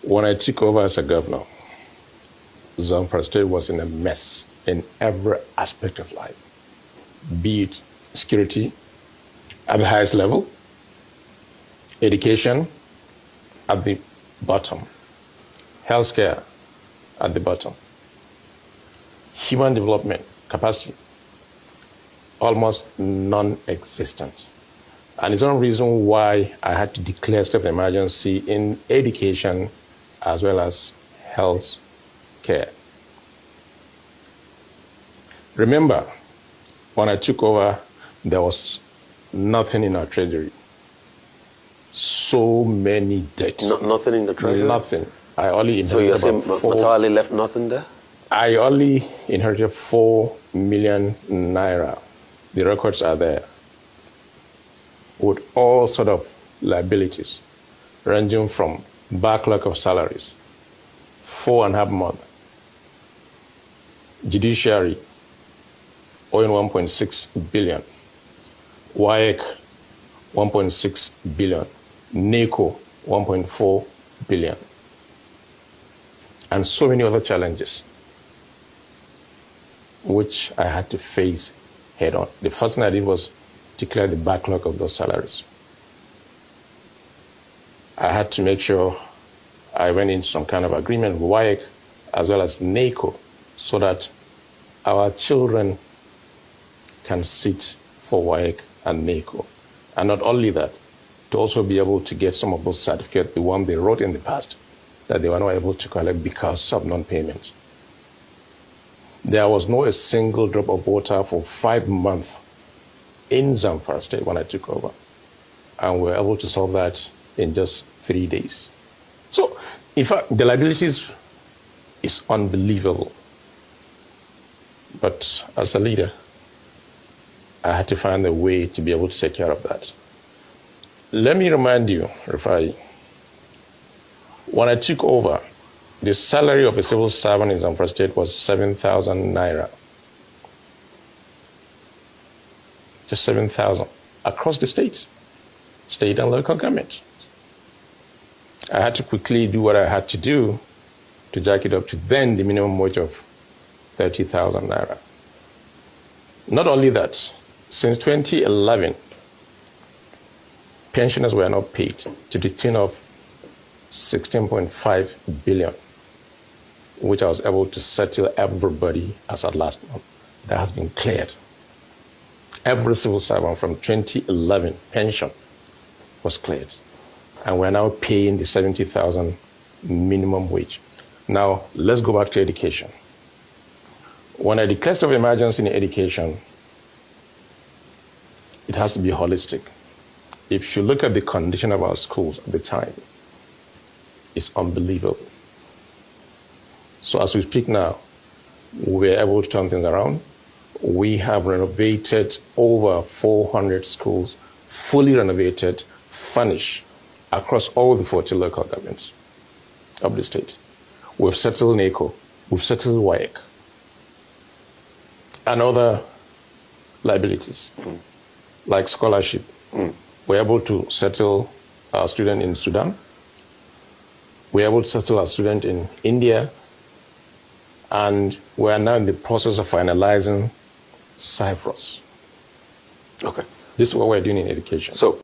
When I took over as a governor, Zamfara State was in a mess in every aspect of life, be it security at the highest level, education at the bottom, healthcare at the bottom, human development capacity almost non-existent. And it's one reason why I had to declare state of emergency in education as well as health care. Remember, when I took over, there was nothing in our treasury. So many debts. Nothing in the treasury? Nothing. I only inherited So you're saying Matawalle left nothing there? I only inherited 4 million naira. The records are there, with all sort of liabilities, ranging from backlog of salaries, 4.5 months, judiciary owing 1.6 billion, WAEC 1.6 billion, NACO 1.4 billion, and so many other challenges which I had to face head on. The first thing I did was declare the backlog of those salaries. I had to make sure I went into some kind of agreement with WAEC as well as NACO so that our children can sit for WAEC and NACO. And not only that, to also be able to get some of those certificates, the one they wrote in the past, that they were not able to collect because of non-payment. There was not a single drop of water for 5 months in Zamfara State when I took over. And we were able to solve that in just 3 days. So, in fact, the liabilities is unbelievable. But as a leader, I had to find a way to be able to take care of that. Let me remind you, Rufai, when I took over, the salary of a civil servant in Zamfara State was 7,000 naira. Just 7,000 across the state and local government. I had to quickly do what I had to do to jack it up to then the minimum wage of 30,000 naira. Not only that, since 2011, pensioners were not paid to the tune of 16.5 billion, which I was able to settle everybody as at last month. That has been cleared. Every civil servant from 2011 pension was cleared. And we're now paying the 70,000 minimum wage. Now, let's go back to education. When I declare state of emergency in education, it has to be holistic. If you look at the condition of our schools at the time, it's unbelievable. So as we speak now, we're able to turn things around. We have renovated over 400 schools, fully renovated, furnished, across all the 40 local governments of the state. We've settled NACO, we've settled WAEC, and other liabilities, like scholarship. We're able to settle our student in Sudan. We're able to settle our student in India. And we are now in the process of finalizing Cyprus. Okay. This is what we're doing in education. So